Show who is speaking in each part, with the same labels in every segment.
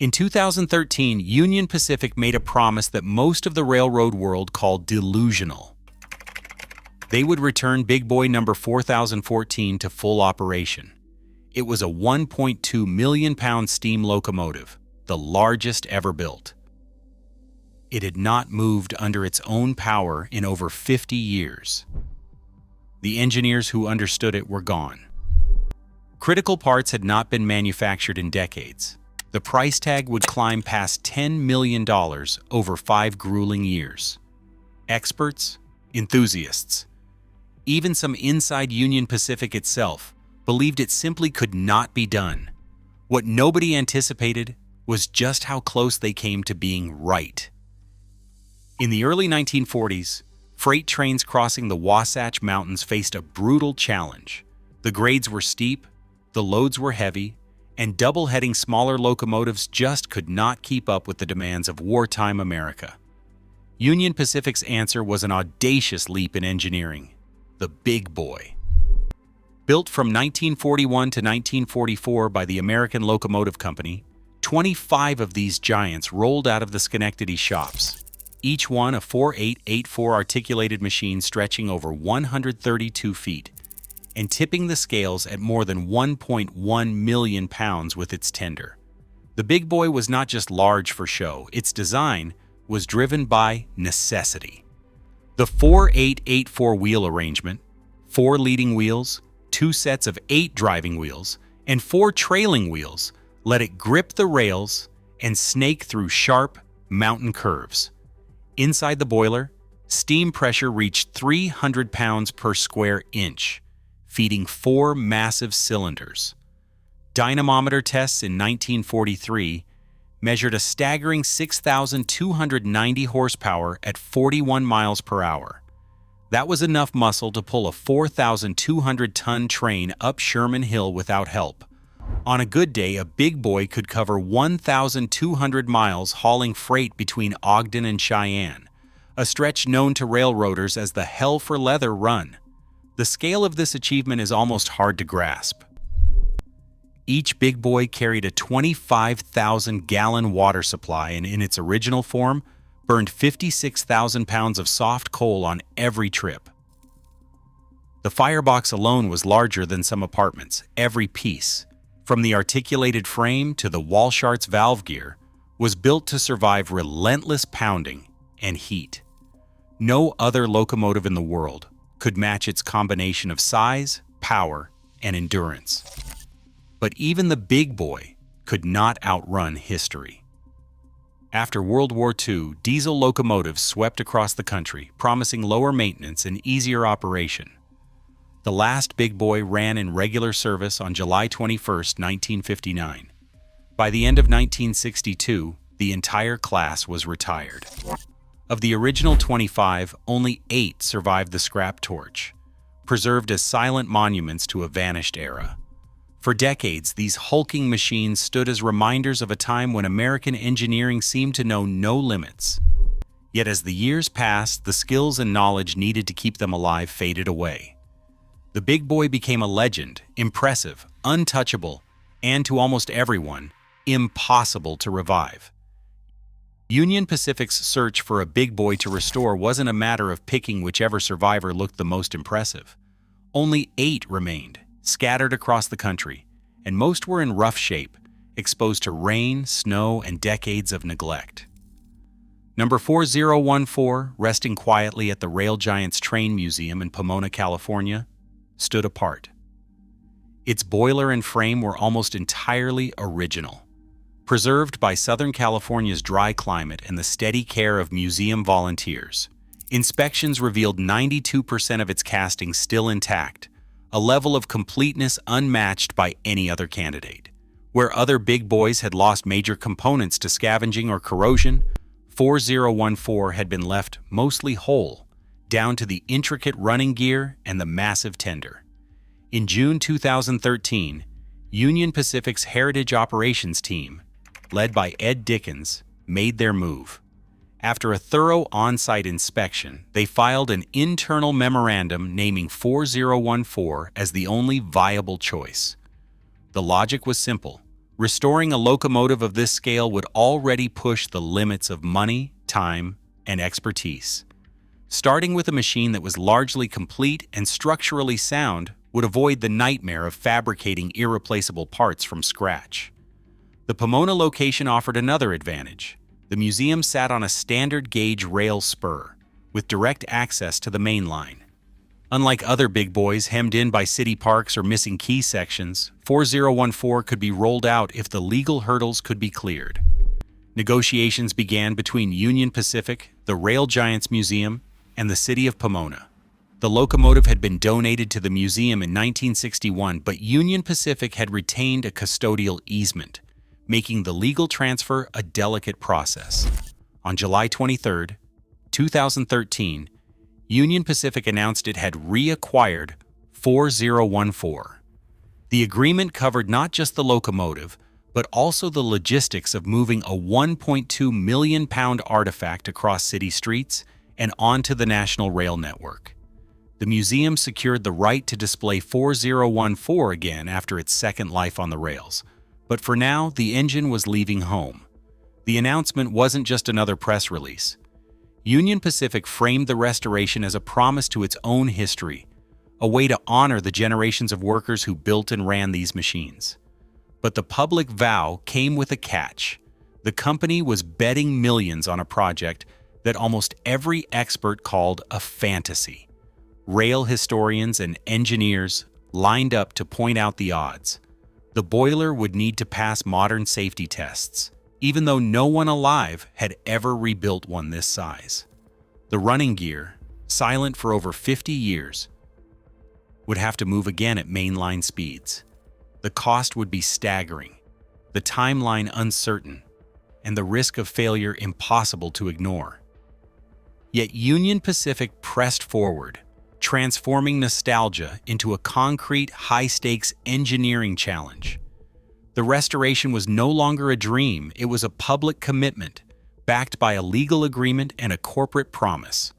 Speaker 1: In 2013, Union Pacific made a promise that most of the railroad world called delusional. They would return Big Boy number 4014 to full operation. It was a 1.2 million pound steam locomotive, the largest ever built. It had not moved under its own power in over 50 years. The engineers who understood it were gone. Critical parts had not been manufactured in decades. The price tag would climb past $10 million over 5 grueling years. Experts, enthusiasts, even some inside Union Pacific itself believed it simply could not be done. What nobody anticipated was just how close they came to being right. In the early 1940s, freight trains crossing the Wasatch Mountains faced a brutal challenge. The grades were steep, the loads were heavy, and double-heading smaller locomotives just could not keep up with the demands of wartime America. Union Pacific's answer was an audacious leap in engineering: the Big Boy. Built from 1941 to 1944 by the American Locomotive Company, 25 of these giants rolled out of the Schenectady shops, each one a 4884 articulated machine stretching over 132 feet and tipping the scales at more than 1.1 million pounds with its tender. The Big Boy was not just large for show, its design was driven by necessity. The 4884 wheel arrangement, 4 leading wheels, 2 sets of 8 driving wheels, and 4 trailing wheels let it grip the rails and snake through sharp mountain curves. Inside the boiler, steam pressure reached 300 pounds per square inch, feeding 4 massive cylinders. Dynamometer tests in 1943 measured a staggering 6,290 horsepower at 41 miles per hour. That was enough muscle to pull a 4,200-ton train up Sherman Hill without help. On a good day, a Big Boy could cover 1,200 miles hauling freight between Ogden and Cheyenne, a stretch known to railroaders as the Hell for Leather Run. The scale of this achievement is almost hard to grasp. Each Big Boy carried a 25,000-gallon water supply and, in its original form, burned 56,000 pounds of soft coal on every trip. The firebox alone was larger than some apartments. Every piece, from the articulated frame to the Walshart's valve gear, was built to survive relentless pounding and heat. No other locomotive in the world could match its combination of size, power, and endurance. But even the Big Boy could not outrun history. After World War II, diesel locomotives swept across the country, promising lower maintenance and easier operation. The last Big Boy ran in regular service on July 21, 1959. By the end of 1962, the entire class was retired. Of the original 25, only 8 survived the scrap torch, preserved as silent monuments to a vanished era. For decades, these hulking machines stood as reminders of a time when American engineering seemed to know no limits. Yet as the years passed, the skills and knowledge needed to keep them alive faded away. The Big Boy became a legend, impressive, untouchable, and to almost everyone, impossible to revive. Union Pacific's search for a Big Boy to restore wasn't a matter of picking whichever survivor looked the most impressive. Only 8 remained, scattered across the country, and most were in rough shape, exposed to rain, snow, and decades of neglect. Number 4014, resting quietly at the Rail Giants Train Museum in Pomona, California, stood apart. Its boiler and frame were almost entirely original, preserved by Southern California's dry climate and the steady care of museum volunteers. Inspections revealed 92% of its castings still intact, a level of completeness unmatched by any other candidate. Where other Big Boys had lost major components to scavenging or corrosion, 4014 had been left mostly whole, down to the intricate running gear and the massive tender. In June 2013, Union Pacific's Heritage Operations Team, led by Ed Dickens, made their move. After a thorough on-site inspection, they filed an internal memorandum naming 4014 as the only viable choice. The logic was simple: Restoring a locomotive of this scale would already push the limits of money, time, and expertise. Starting with a machine that was largely complete and structurally sound would avoid the nightmare of fabricating irreplaceable parts from scratch. The Pomona location offered another advantage. The museum sat on a standard-gauge rail spur, with direct access to the main line. Unlike other big boys hemmed in by city parks or missing key sections, 4014 could be rolled out if the legal hurdles could be cleared. Negotiations began between Union Pacific, the Rail Giants Museum, and the city of Pomona. The locomotive had been donated to the museum in 1961, but Union Pacific had retained a custodial easement, making the legal transfer a delicate process. On July 23, 2013, Union Pacific announced it had reacquired 4014. The agreement covered not just the locomotive, but also the logistics of moving a 1.2 million pound artifact across city streets and onto the National Rail Network. The museum secured the right to display 4014 again after its second life on the rails, but for now the engine was leaving home. The announcement wasn't just another press release. Union Pacific framed the restoration as a promise to its own history, a way to honor the generations of workers who built and ran these machines. But the public vow came with a catch. The company was betting millions on a project that almost every expert called a fantasy. Rail historians and engineers lined up to point out the odds. The boiler would need to pass modern safety tests, even though no one alive had ever rebuilt one this size. The running gear, silent for over 50 years, would have to move again at mainline speeds. The cost would be staggering, the timeline uncertain, and the risk of failure impossible to ignore. Yet Union Pacific pressed forward, transforming nostalgia into a concrete, high-stakes engineering challenge. The restoration was no longer a dream, it was a public commitment, backed by a legal agreement and a corporate promise.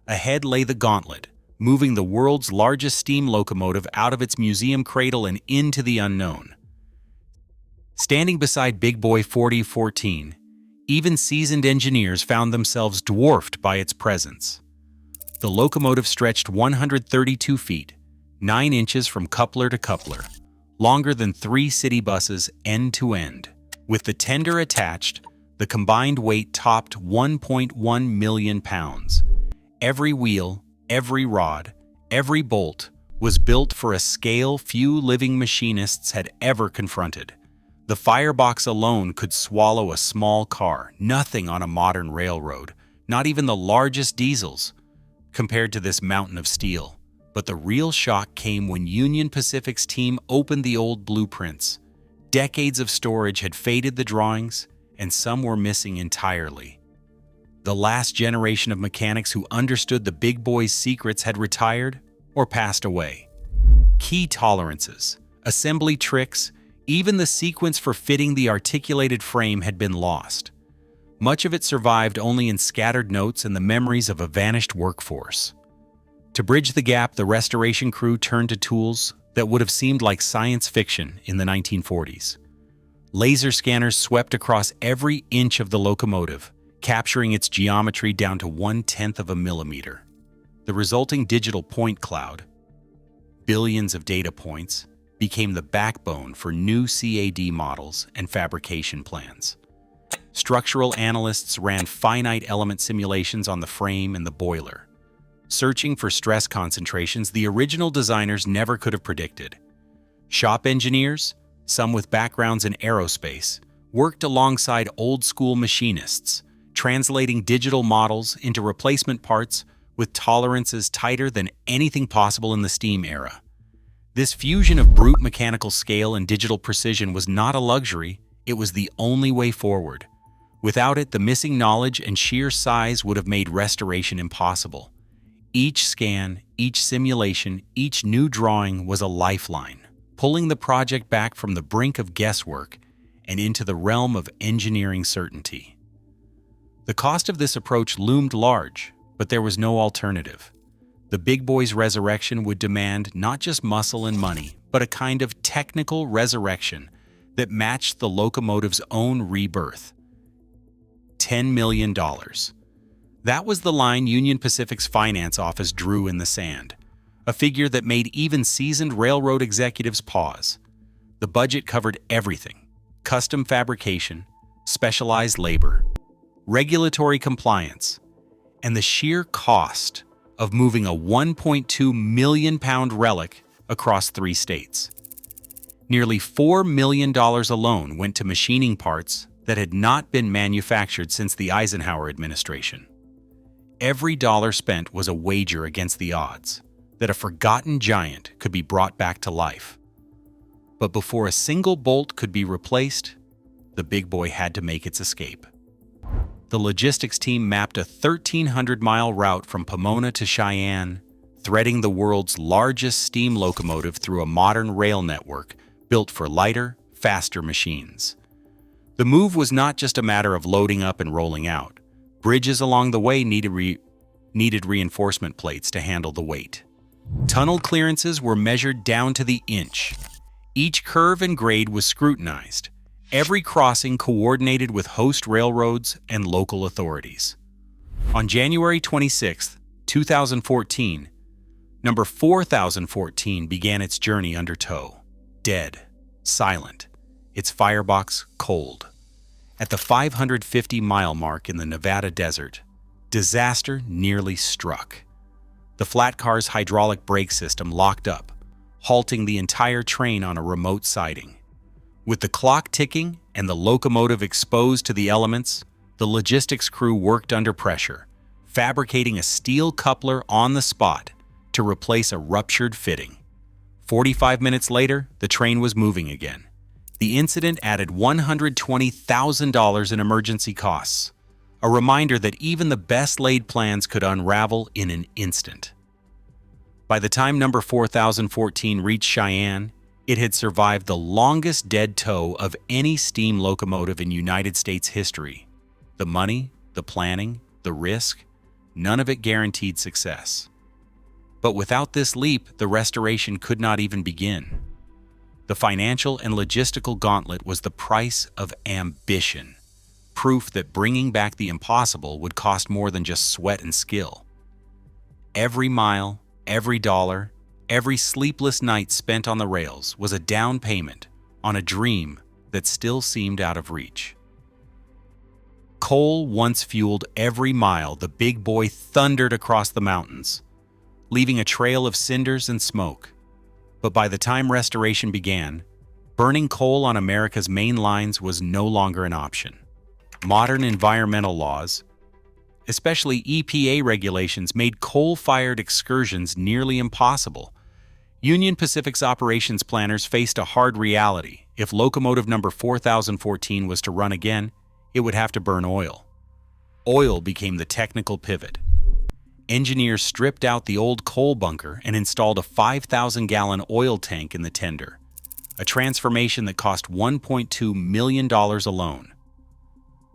Speaker 1: Ahead lay the gauntlet, moving the world's largest steam locomotive out of its museum cradle and into the unknown. Standing beside Big Boy 4014, even seasoned engineers found themselves dwarfed by its presence. The locomotive stretched 132 feet, 9 inches from coupler to coupler, longer than 3 city buses end to end. With the tender attached, the combined weight topped 1.1 million pounds. Every wheel, every rod, every bolt was built for a scale few living machinists had ever confronted. The firebox alone could swallow a small car, nothing on a modern railroad, not even the largest diesels, compared to this mountain of steel. But the real shock came when Union Pacific's team opened the old blueprints. Decades of storage had faded the drawings, and some were missing entirely. The last generation of mechanics who understood the big boy's secrets had retired or passed away. Key tolerances, assembly tricks, even the sequence for fitting the articulated frame had been lost. Much of it survived only in scattered notes and the memories of a vanished workforce. To bridge the gap, the restoration crew turned to tools that would have seemed like science fiction in the 1940s. Laser scanners swept across every inch of the locomotive, capturing its geometry down to 1/10 of a millimeter. The resulting digital point cloud, billions of data points, became the backbone for new CAD models and fabrication plans. Structural analysts ran finite element simulations on the frame and the boiler, searching for stress concentrations the original designers never could have predicted. Shop engineers, some with backgrounds in aerospace, worked alongside old-school machinists, translating digital models into replacement parts with tolerances tighter than anything possible in the steam era. This fusion of brute mechanical scale and digital precision was not a luxury, it was the only way forward. Without it, the missing knowledge and sheer size would have made restoration impossible. Each scan, each simulation, each new drawing was a lifeline, pulling the project back from the brink of guesswork and into the realm of engineering certainty. The cost of this approach loomed large, but there was no alternative. The big boy's resurrection would demand not just muscle and money, but a kind of technical resurrection that matched the locomotive's own rebirth. $10 million. That was the line Union Pacific's finance office drew in the sand, a figure that made even seasoned railroad executives pause. The budget covered everything: custom fabrication, specialized labor, regulatory compliance, and the sheer cost of moving a 1.2 million pound relic across 3 states. Nearly $4 million alone went to machining parts that had not been manufactured since the Eisenhower administration. Every dollar spent was a wager against the odds that a forgotten giant could be brought back to life. But before a single bolt could be replaced, the big boy had to make its escape. The logistics team mapped a 1,300-mile route from Pomona to Cheyenne, threading the world's largest steam locomotive through a modern rail network built for lighter, faster machines. The move was not just a matter of loading up and rolling out. Bridges along the way needed reinforcement plates to handle the weight. Tunnel clearances were measured down to the inch. Each curve and grade was scrutinized, every crossing coordinated with host railroads and local authorities. On January 26, 2014, number 4014 began its journey under tow. Dead, silent, its firebox cold. At the 550-mile mark in the Nevada desert, disaster nearly struck. The flat car's hydraulic brake system locked up, halting the entire train on a remote siding. With the clock ticking and the locomotive exposed to the elements, the logistics crew worked under pressure, fabricating a steel coupler on the spot to replace a ruptured fitting. 45 minutes later, the train was moving again. The incident added $120,000 in emergency costs, a reminder that even the best-laid plans could unravel in an instant. By the time number 4014 reached Cheyenne, it had survived the longest dead tow of any steam locomotive in United States history. The money, the planning, the risk, none of it guaranteed success. But without this leap, the restoration could not even begin. The financial and logistical gauntlet was the price of ambition, proof that bringing back the impossible would cost more than just sweat and skill. Every mile, every dollar, every sleepless night spent on the rails was a down payment on a dream that still seemed out of reach. Coal once fueled every mile the big boy thundered across the mountains, leaving a trail of cinders and smoke. But by the time restoration began, burning coal on America's main lines was no longer an option. Modern environmental laws, especially EPA regulations, made coal-fired excursions nearly impossible. Union Pacific's operations planners faced a hard reality. If locomotive number 4014 was to run again, it would have to burn oil. Oil became the technical pivot. Engineers stripped out the old coal bunker and installed a 5,000-gallon oil tank in the tender, a transformation that cost $1.2 million alone.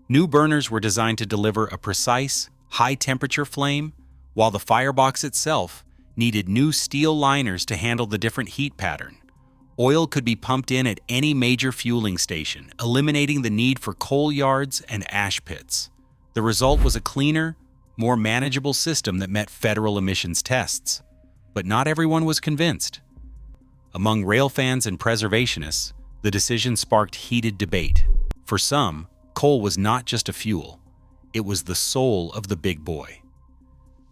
Speaker 1: New burners were designed to deliver a precise, high-temperature flame, while the firebox itself needed new steel liners to handle the different heat pattern. Oil could be pumped in at any major fueling station, eliminating the need for coal yards and ash pits. The result was a cleaner, more manageable system that met federal emissions tests. But not everyone was convinced. Among rail fans and preservationists, the decision sparked heated debate. For some, coal was not just a fuel, it was the soul of the big boy.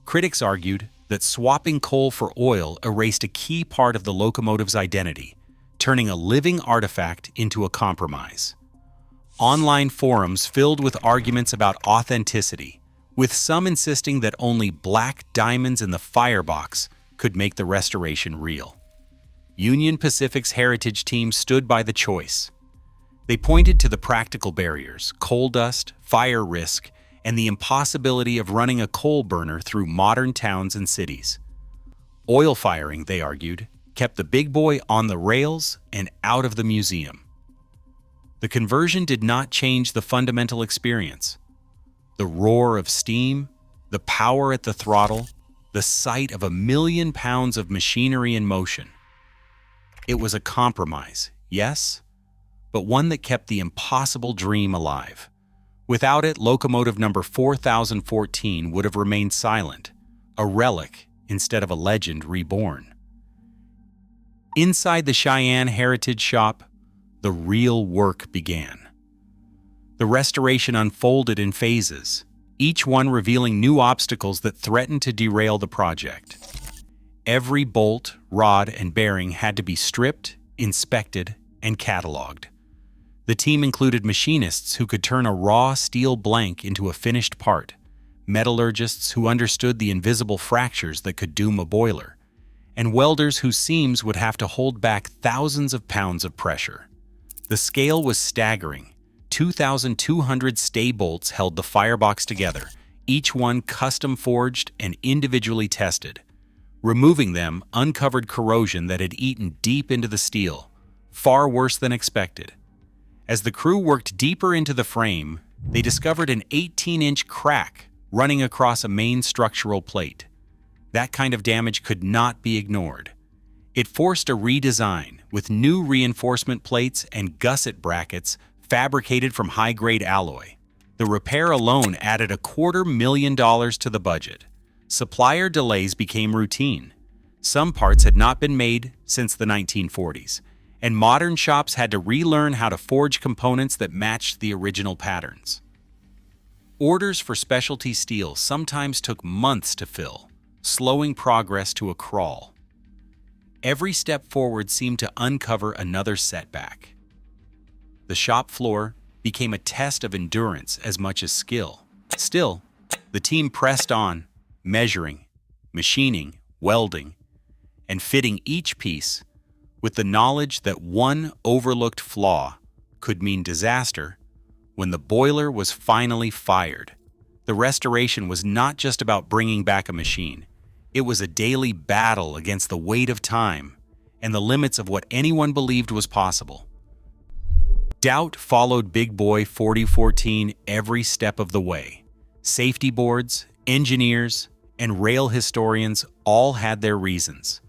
Speaker 1: Critics argued that swapping coal for oil erased a key part of the locomotive's identity, turning a living artifact into a compromise. Online forums filled with arguments about authenticity, with some insisting that only black diamonds in the firebox could make the restoration real. Union Pacific's heritage team stood by the choice. They pointed to the practical barriers: coal dust, fire risk, and the impossibility of running a coal burner through modern towns and cities. Oil firing, they argued, kept the big boy on the rails and out of the museum. The conversion did not change the fundamental experience. The roar of steam, the power at the throttle, the sight of 1 million pounds of machinery in motion. It was a compromise, yes, but one that kept the impossible dream alive. Without it, locomotive number 4014 would have remained silent, a relic instead of a legend reborn. Inside the Cheyenne Heritage Shop, the real work began. The restoration unfolded in phases, each one revealing new obstacles that threatened to derail the project. Every bolt, rod, and bearing had to be stripped, inspected, and cataloged. The team included machinists who could turn a raw steel blank into a finished part, metallurgists who understood the invisible fractures that could doom a boiler, and welders whose seams would have to hold back thousands of pounds of pressure. The scale was staggering. 2,200 stay bolts held the firebox together, each one custom forged and individually tested. Removing them uncovered corrosion that had eaten deep into the steel, far worse than expected. As the crew worked deeper into the frame, they discovered an 18-inch crack running across a main structural plate. That kind of damage could not be ignored. It forced a redesign, with new reinforcement plates and gusset brackets fabricated from high-grade alloy. The repair alone added $250,000 to the budget. Supplier delays became routine. Some parts had not been made since the 1940s, and modern shops had to relearn how to forge components that matched the original patterns. Orders for specialty steel sometimes took months to fill, slowing progress to a crawl. Every step forward seemed to uncover another setback. The shop floor became a test of endurance as much as skill. Still, the team pressed on, measuring, machining, welding, and fitting each piece with the knowledge that one overlooked flaw could mean disaster. When the boiler was finally fired, the restoration was not just about bringing back a machine. It was a daily battle against the weight of time and the limits of what anyone believed was possible. Doubt followed Big Boy 4014 every step of the way. Safety boards, engineers, and rail historians all had their reasons.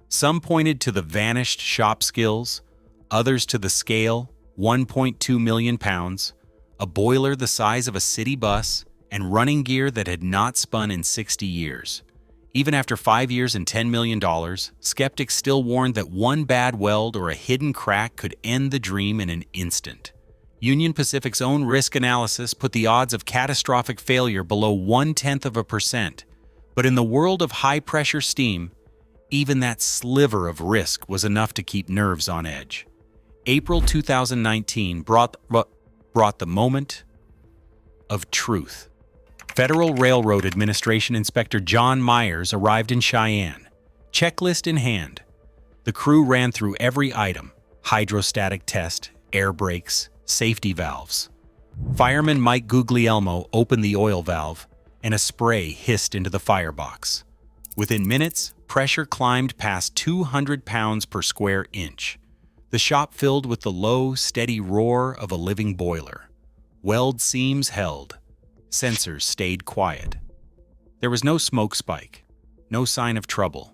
Speaker 1: Some pointed to the vanished shop skills, others to the scale, 1.2 million pounds, a boiler the size of a city bus, and running gear that had not spun in 60 years. Even after 5 years and $10 million, skeptics still warned that one bad weld or a hidden crack could end the dream in an instant. Union Pacific's own risk analysis put the odds of catastrophic failure below 0.1%. But in the world of high-pressure steam, even that sliver of risk was enough to keep nerves on edge. April 2019 brought the moment of truth. Federal Railroad Administration Inspector John Myers arrived in Cheyenne, checklist in hand. The crew ran through every item: hydrostatic test, air brakes, safety valves. Fireman Mike Guglielmo opened the oil valve, and a spray hissed into the firebox. Within minutes, pressure climbed past 200 pounds per square inch. The shop filled with the low, steady roar of a living boiler. Weld seams held. Sensors stayed quiet. There was no smoke spike, no sign of trouble.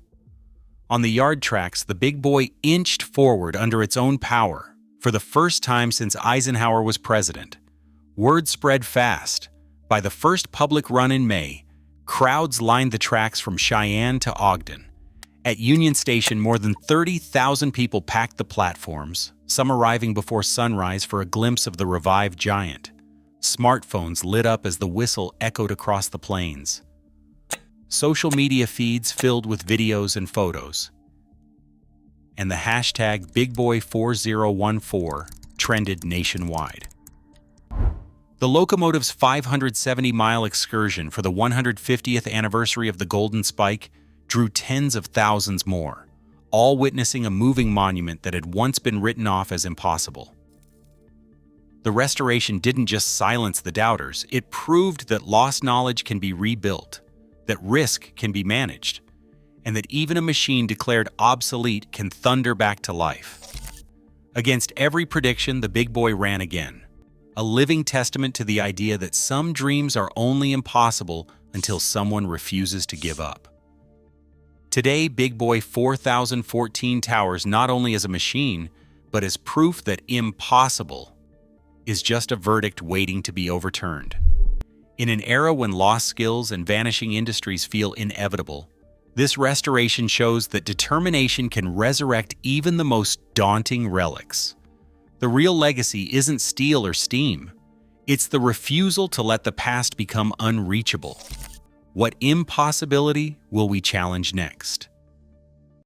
Speaker 1: On the yard tracks, the Big Boy inched forward under its own power, for the first time since Eisenhower was president. Word spread fast. By the first public run in May, crowds lined the tracks from Cheyenne to Ogden. At Union Station, more than 30,000 people packed the platforms, some arriving before sunrise for a glimpse of the revived giant. Smartphones lit up as the whistle echoed across the plains. Social media feeds filled with videos and photos. And the hashtag BigBoy4014 trended nationwide. The locomotive's 570-mile excursion for the 150th anniversary of the Golden Spike drew tens of thousands more, all witnessing a moving monument that had once been written off as impossible. The restoration didn't just silence the doubters, it proved that lost knowledge can be rebuilt, that risk can be managed, and that even a machine declared obsolete can thunder back to life. Against every prediction, the Big Boy ran again, a living testament to the idea that some dreams are only impossible until someone refuses to give up. Today, Big Boy 4014 towers not only as a machine, but as proof that impossible is just a verdict waiting to be overturned. In an era when lost skills and vanishing industries feel inevitable, this restoration shows that determination can resurrect even the most daunting relics. The real legacy isn't steel or steam. It's the refusal to let the past become unreachable. What impossibility will we challenge next?